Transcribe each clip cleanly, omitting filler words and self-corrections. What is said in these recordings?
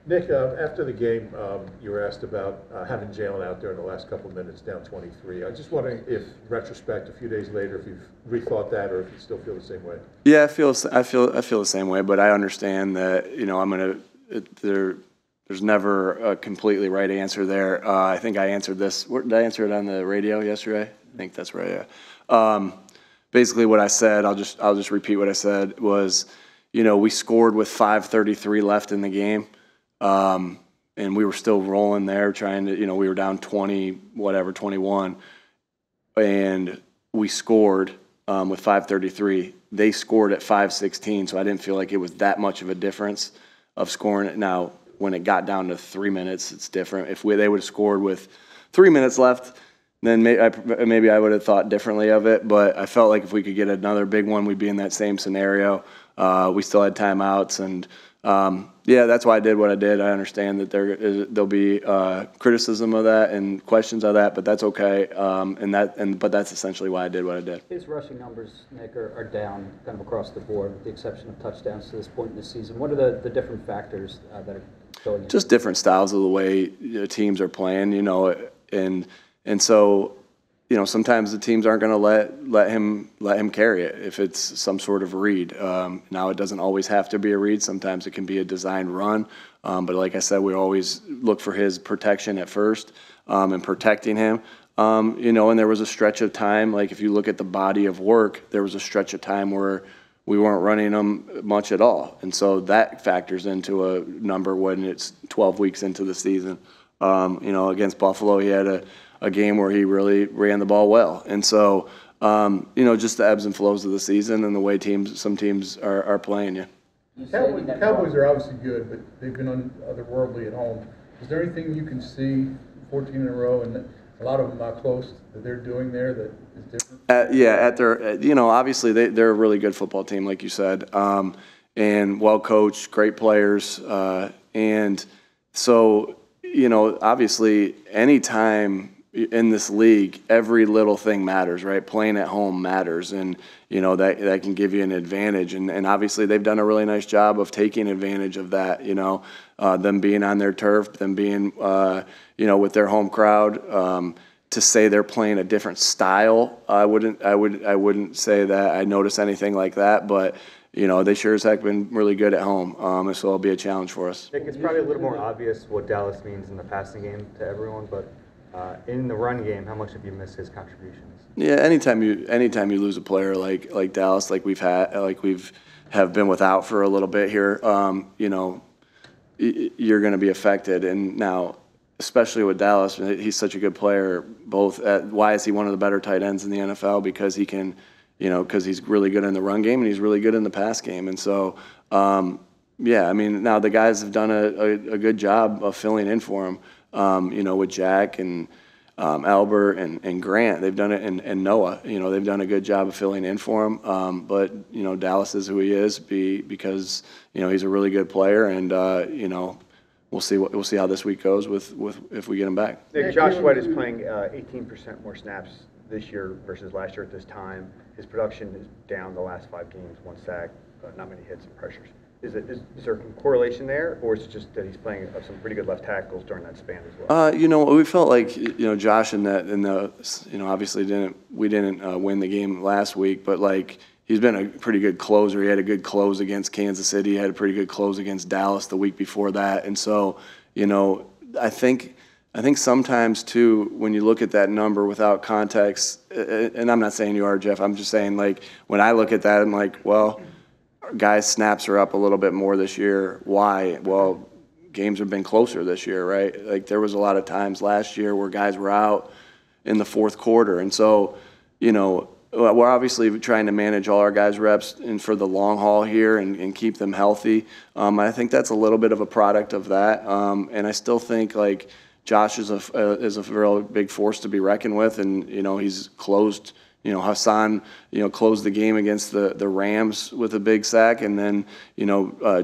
Nick, after the game, you were asked about having Jalen out there in the last couple of minutes, down 23. I was just wondering if, retrospect, a few days later, if you've rethought that or if you still feel the same way. Yeah, I feel the same way, but I understand that there's never a completely right answer there. I think I answered this. Did I answer it on the radio yesterday? I think that's right. Yeah. Basically, what I said, I'll just repeat what I said was, we scored with 5:33 left in the game. And we were still rolling there trying to, we were down 21, and we scored with 5:33. They scored at 5:16, so I didn't feel like it was that much of a difference of scoring it. Now, when it got down to 3 minutes, it's different. If they would have scored with 3 minutes left, then maybe I would have thought differently of it. But I felt like if we could get another big one, we'd be in that same scenario. We still had timeouts, and yeah, that's why I did what I did. I understand that there'll be criticism of that and questions of that, but that's okay. But that's essentially why I did what I did. His rushing numbers, Nick, are down kind of across the board, with the exception of touchdowns to this point in the season. What are the different factors that are going into just different styles of the way teams are playing, and so. Sometimes the teams aren't going to let him carry it if it's some sort of read. Now, it doesn't always have to be a read. Sometimes it can be a designed run. But like I said, we always look for his protection at first and protecting him. And there was a stretch of time, like if you look at the body of work, there was a stretch of time where we weren't running them much at all. And so that factors into a number when it's 12 weeks into the season. Against Buffalo, he had a game where he really ran the ball well. And so, just the ebbs and flows of the season and the way some teams are playing you. Cowboys are obviously good, but they've been otherworldly at home. Is there anything you can see 14 in a row and a lot of them not close that they're doing there that is different? Obviously they're a really good football team, like you said, and well coached, great players. And so, obviously anytime in this league, every little thing matters, right? Playing at home matters, and that can give you an advantage. And obviously, they've done a really nice job of taking advantage of that. Them being on their turf, them being with their home crowd. To say they're playing a different style, I wouldn't say that I notice anything like that, but. They sure as heck been really good at home, so it'll be a challenge for us. Nick, it's probably a little more obvious what Dallas means in the passing game to everyone, but in the run game, how much have you missed his contributions? Yeah, anytime you lose a player like Dallas, like we've been without for a little bit here, you're going to be affected. And now, especially with Dallas, he's such a good player. Why is he one of the better tight ends in the NFL? Because he can. Because he's really good in the run game and he's really good in the pass game. And so, now the guys have done a good job of filling in for him, with Jack and Albert and Grant. They've done it, and Noah. They've done a good job of filling in for him. But, Dallas is who he is because, he's a really good player. And, we'll see how this week goes with if we get him back. Nick, Josh Sweat is playing 18% more snaps this year versus last year at this time. His production is down the last 5 games, 1 sack, not many hits and pressures. Is there a correlation there, or is it just that he's playing some pretty good left tackles during that span as well? We felt like Josh obviously we didn't win the game last week, but like he's been a pretty good closer. He had a good close against Kansas City. He had a pretty good close against Dallas the week before that, and so I think sometimes, too, when you look at that number without context, and I'm not saying you are, Jeff, I'm just saying, like, when I look at that, I'm like, well, guys' snaps are up a little bit more this year. Why? Well, games have been closer this year, right? Like, there was a lot of times last year where guys were out in the fourth quarter. And so, we're obviously trying to manage all our guys' reps and for the long haul here and keep them healthy. I think that's a little bit of a product of that. And I still think, like, Josh is a real big force to be reckoned with, and he's closed. Hassan closed the game against the Rams with a big sack, and then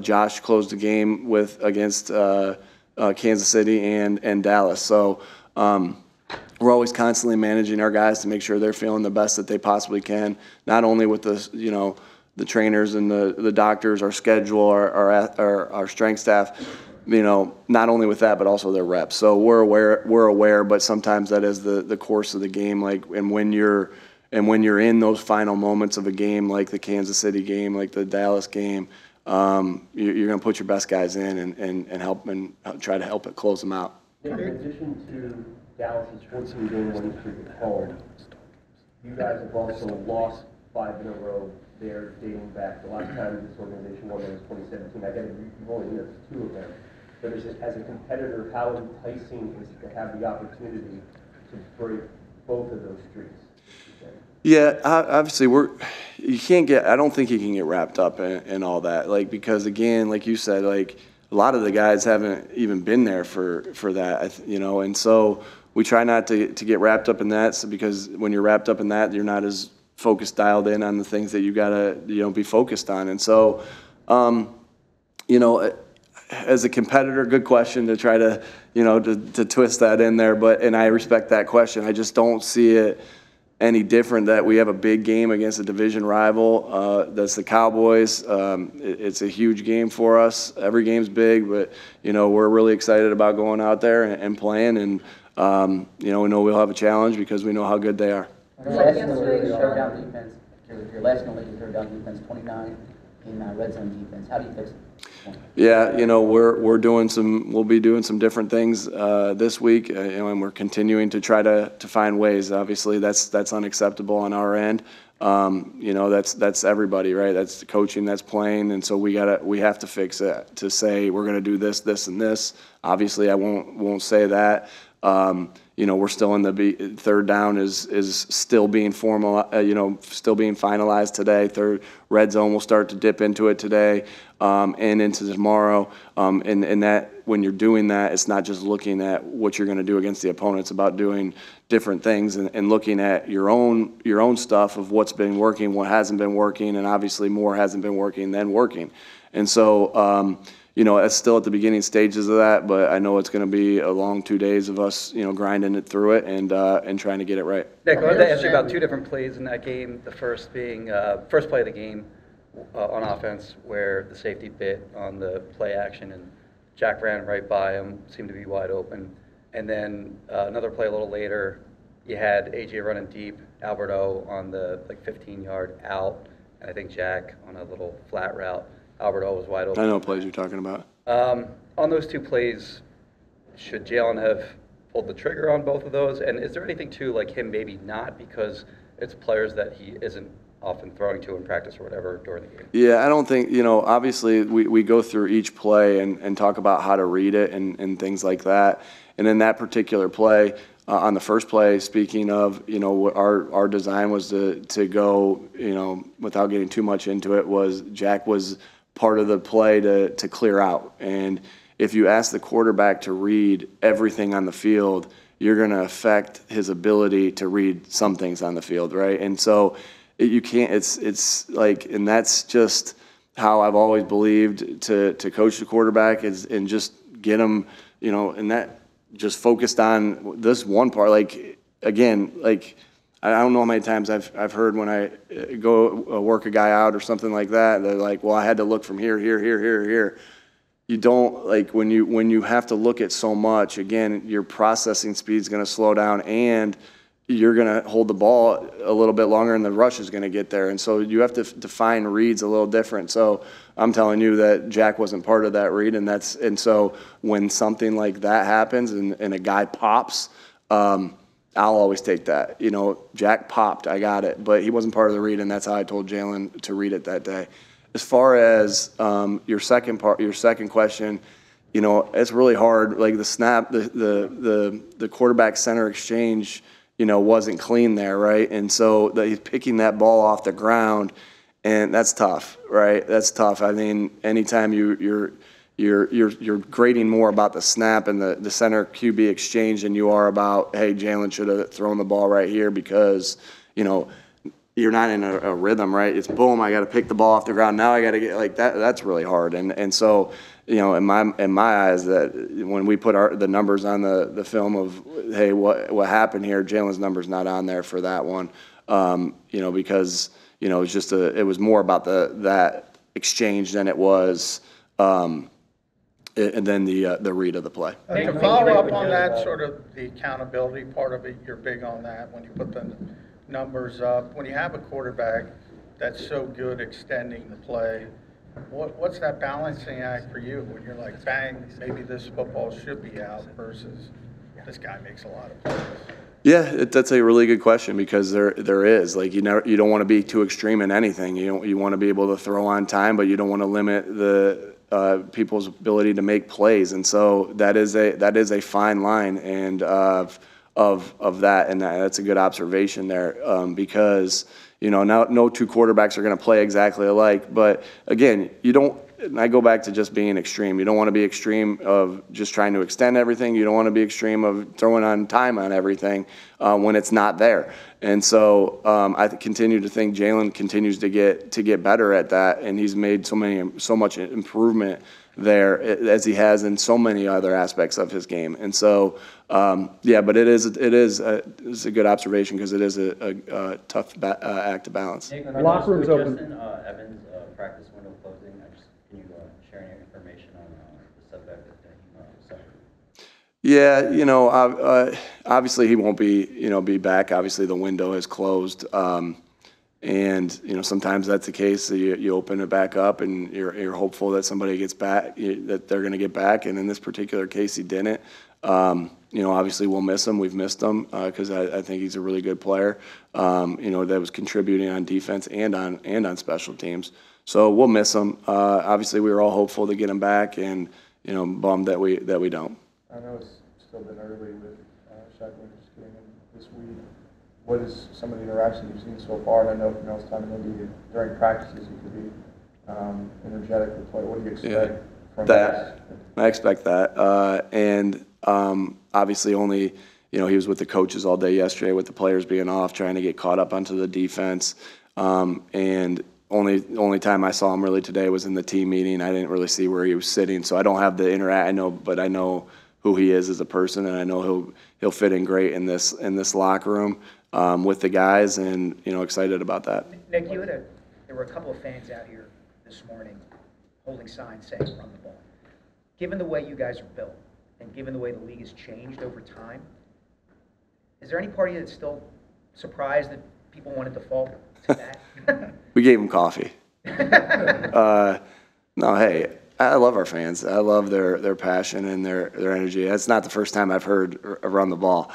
Josh closed the game against Kansas City and Dallas. So we're always constantly managing our guys to make sure they're feeling the best that they possibly can, not only with the trainers and the doctors, our schedule, our strength staff. not only with that, but also their reps. So we're aware, but sometimes that is the course of the game. Like, and when you're in those final moments of a game, like the Kansas City game, like the Dallas game, you're going to put your best guys in and help and try to help it close them out. In addition to Dallas's 14-game winning streak at home, you guys have also lost 5 in a row there dating back. The last time this organization won was 2017. I get it, you've only missed 2 of them. But as a competitor, how enticing is it to have the opportunity to break both of those streaks? Yeah, obviously I don't think you can get wrapped up in all that. Like, because again, like you said, like a lot of the guys haven't even been there for that, and so we try not to get wrapped up in that. So because when you're wrapped up in that, you're not as focused, dialed in on the things that you gotta, be focused on. And so, as a competitor, good question to try to, to twist that in there. And I respect that question. I just don't see it any different that we have a big game against a division rival. That's the Cowboys. It's a huge game for us. Every game's big, but, we're really excited about going out there and playing. And, we know we'll have a challenge because we know how good they are. Your last in the league in third down defense, your last in the league in third down defense, 29 in red zone defense. How do you fix it? Yeah, we'll be doing some different things this week, and we're continuing to try to find ways. Obviously, that's unacceptable on our end. That's everybody, right? That's the coaching, that's playing, and so we have to fix it to say we're going to do this, this, and this. Obviously, I won't say that. We're still in the third down is still being still being finalized today. Third red zone will start to dip into it today, and into tomorrow. And that when you're doing that, it's not just looking at what you're going to do against the opponent. It's about doing different things and looking at your own stuff of what's been working, what hasn't been working, and obviously more hasn't been working than working. And so, it's still at the beginning stages of that, but I know it's going to be a long 2 days of us, grinding it through it and trying to get it right. Nick, I wanted to ask you about 2 different plays in that game. The first being first play of the game on offense, where the safety bit on the play action and Jack ran right by him, seemed to be wide open. And then another play a little later, you had AJ running deep, Alberto on the 15-yard out, and I think Jack on a little flat route. Alberto was wide open. I know what plays you're talking about. On those 2 plays, should Jalen have pulled the trigger on both of those? And is there anything to him maybe not, because it's players that he isn't often throwing to in practice or whatever during the game? Yeah, I don't think, obviously we go through each play and talk about how to read it and things like that. And in that particular play, on the first play, speaking of, our design was to go, without getting too much into it, was Jack was part of the play to clear out. And if you ask the quarterback to read everything on the field, you're going to affect his ability to read some things on the field, right? And so you can't, it's like, and that's just how I've always believed to coach the quarterback and just get him, and that just focused on this one part. I don't know how many times I've heard when I go work a guy out or something like that, they're like, well, I had to look from here. You don't, when you have to look at so much, again, your processing speed is going to slow down and you're going to hold the ball a little bit longer and the rush is going to get there. And so you have to define reads a little different. So I'm telling you that Jack wasn't part of that read. And so when something like that happens and a guy pops, I'll always take that. Jack popped, I got it, but he wasn't part of the read, and that's how I told Jalen to read it that day. As far as your second question, it's really hard. Like the snap, the quarterback center exchange, wasn't clean there, right? And so he's picking that ball off the ground, and that's tough, right? That's tough. I mean, anytime you're grading more about the snap and the center QB exchange than you are about, hey, Jalen should have thrown the ball right here because, you're not in a rhythm, right? It's boom, I got to pick the ball off the ground. Now I got to get like that. That's really hard. And so, in my eyes, that when we put the numbers on the film of, hey, what happened here, Jalen's number's not on there for that one, because, it's just it was more about that exchange than it was, and then the read of the play. To follow up on that, sort of the accountability part of it, you're big on that when you put the numbers up. When you have a quarterback that's so good extending the play, what's that balancing act for you when you're like, bang, maybe this football should be out versus this guy makes a lot of plays? Yeah, that's a really good question because there is like you don't want to be too extreme in anything. You want to be able to throw on time, but you don't want to limit the people's ability to make plays, and so that is a fine line and of that, and that's a good observation there because no two quarterbacks are going to play exactly alike, but again, you don't. And I go back to just being extreme. You don't want to be extreme of just trying to extend everything. You don't want to be extreme of throwing on time on everything when it's not there. And so I continue to think Jalen continues to get better at that, and he's made so much improvement there as he has in so many other aspects of his game. And so but it's a good observation because it is a tough act to balance. Locker room's open. Justin Evans practice window closing. Can you share any information on the setback that he suffered? Yeah, obviously he won't be back. Obviously the window is closed, and sometimes that's the case. So you open it back up, and you're hopeful that somebody gets back, that they're going to get back. And in this particular case, he didn't. Obviously we'll miss him. We've missed him because I think he's a really good player. That was contributing on defense and on special teams. So we'll miss him. Obviously, we were all hopeful to get him back, and bummed that we don't. I know it's still been early with Shacklin just getting him this week. What is some of the interaction you've seen so far? And I know from y'all's time in Indy, during practices, he could be energetic with play. What do you expect from that? I expect that, and obviously only he was with the coaches all day yesterday with the players being off, trying to get caught up onto the defense, and. Only time I saw him really today was in the team meeting. I didn't really see where he was sitting, so I don't have the but I know who he is as a person, and I know he'll fit in great in this locker room with the guys, and excited about that. Nick, there were a couple of fans out here this morning holding signs saying "Run the ball." Given the way you guys are built, and given the way the league has changed over time, is there any part of you that's still surprised that people wanted to fall to that? We gave them coffee. No, hey, I love our fans. I love their passion and their energy. That's not the first time I've heard run the ball.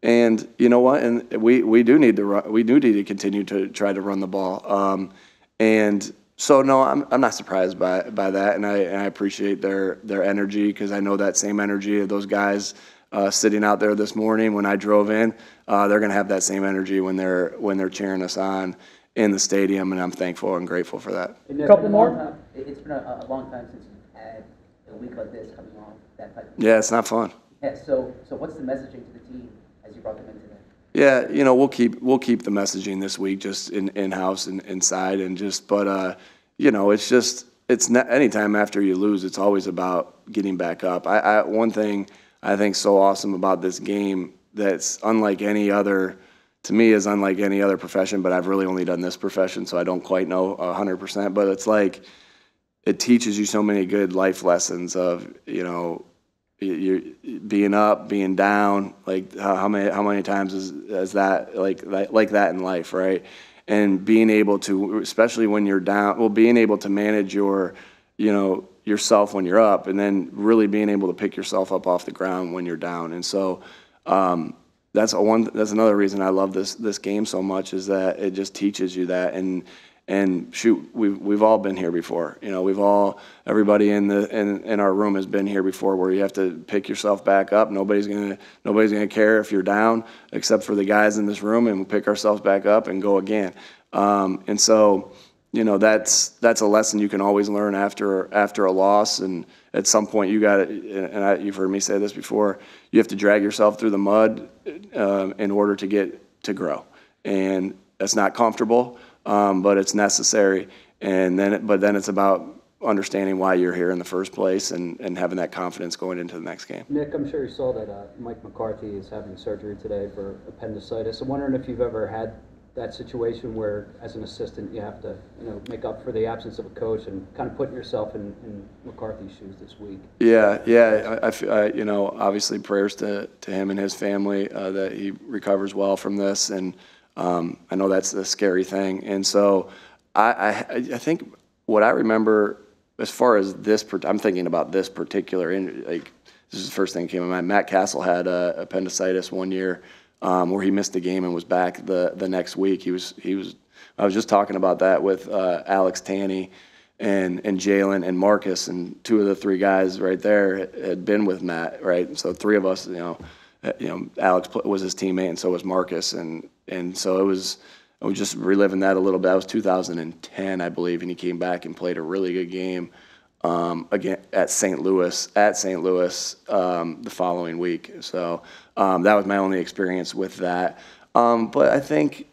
And you know what? And we do need to run. We do need to continue to try to run the ball. And so no, I'm not surprised by that, and I appreciate their energy because I know that same energy of those guys sitting out there this morning when I drove in. They're going to have that same energy when they're cheering us on in the stadium, and I'm thankful and grateful for that. A couple more. It's been a long time since you've had a week like this coming off that type of. Yeah, it's not fun. Yeah. So what's the messaging to the team as you brought them in today? Yeah, we'll keep the messaging this week just in-house and inside, and just it's not anytime after you lose, it's always about getting back up. One thing I think so awesome about this game that's unlike any other. To me, is unlike any other profession, but I've really only done this profession, so I don't quite know 100%. But it's like it teaches you so many good life lessons of you're being up, being down. Like how many times is that like that in life, right? And being able to, especially when you're down, being able to manage your yourself when you're up, and then really being able to pick yourself up off the ground when you're down. And so. That's another reason I love this game so much, is that it just teaches you that. And shoot, we've all been here before. Everybody in our room has been here before, where you have to pick yourself back up. Nobody's gonna care if you're down, except for the guys in this room, and we'll pick ourselves back up and go again. And so that's a lesson you can always learn after a loss. And at some point you've heard me say this before, you have to drag yourself through the mud in order to grow. And that's not comfortable, but it's necessary. And then it's about understanding why you're here in the first place, and having that confidence going into the next game. Nick, I'm sure you saw that Mike McCarthy is having surgery today for appendicitis. I'm wondering if you've ever had that situation where, as an assistant, you have to, make up for the absence of a coach and kind of putting yourself in McCarthy's shoes this week? Yeah. Obviously prayers to him and his family that he recovers well from this, and I know that's a scary thing. And so I think what I remember as far as this, I'm thinking about this particular, this is the first thing that came to mind. Matt Castle had appendicitis one year, where he missed the game and was back the next week. I was just talking about that with Alex Tanney and Jalen and Marcus, and 2 of the 3 guys right there had been with Matt, right? So 3 of us, Alex was his teammate, and so was Marcus, and so I was just reliving that a little bit. That was 2010, I believe, and he came back and played a really good game again at St. Louis the following week. So that was my only experience with that. But I think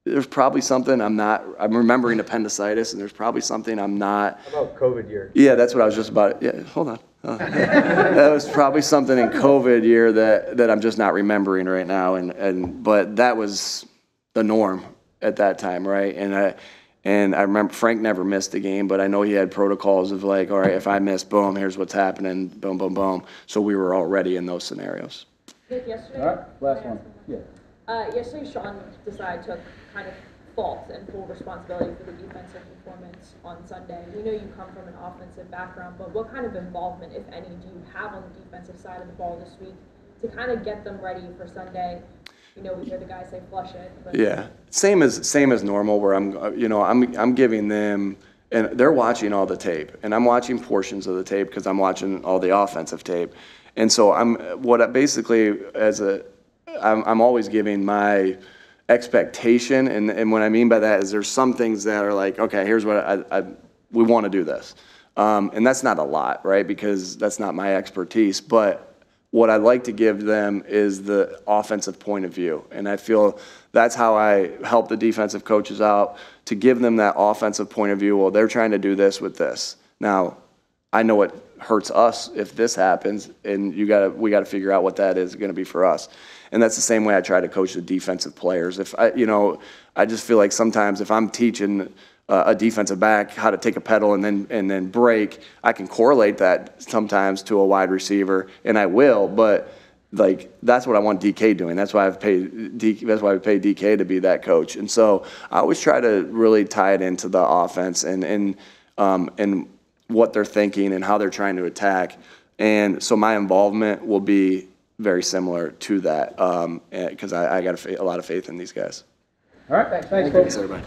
there's probably something I'm remembering appendicitis, and there's probably something I'm not. How about COVID year? Yeah, that's what I was just about. Yeah, hold on. That was probably something in COVID year that I'm just not remembering right now, but that was the norm at that time, right? And I remember Frank never missed a game, but I know he had protocols of like, all right, if I miss, boom, here's what's happening, boom, boom, boom. So we were all ready in those scenarios. Nick, yesterday. All right, last one. Yeah. Yesterday, Sean Desai took kind of fault and full responsibility for the defensive performance on Sunday. We know you come from an offensive background, but what kind of involvement, if any, do you have on the defensive side of the ball this week to kind of get them ready for Sunday? We hear the guys say flush it. But yeah, same as normal. Where I'm giving them, and they're watching all the tape, and I'm watching portions of the tape because I'm watching all the offensive tape, and so I'm always giving my expectation, and what I mean by that is there's some things that are like, okay, here's what we want to do this, and that's not a lot, right? Because that's not my expertise, but what I like to give them is the offensive point of view. And I feel that's how I help the defensive coaches out, to give them that offensive point of view. Well, they're trying to do this with this. Now, I know it hurts us if this happens, and we got to figure out what that is going to be for us. And that's the same way I try to coach the defensive players. If I just feel like sometimes if I'm teaching a defensive back how to take a pedal and then break, I can correlate that sometimes to a wide receiver, and I will, but like that's what I want DK doing. That's why we pay DK to be that coach. And so I always try to really tie it into the offense and what they're thinking and how they're trying to attack. And so my involvement will be very similar to that because I got a lot of faith in these guys. All right, thanks, folks. Thanks, everybody.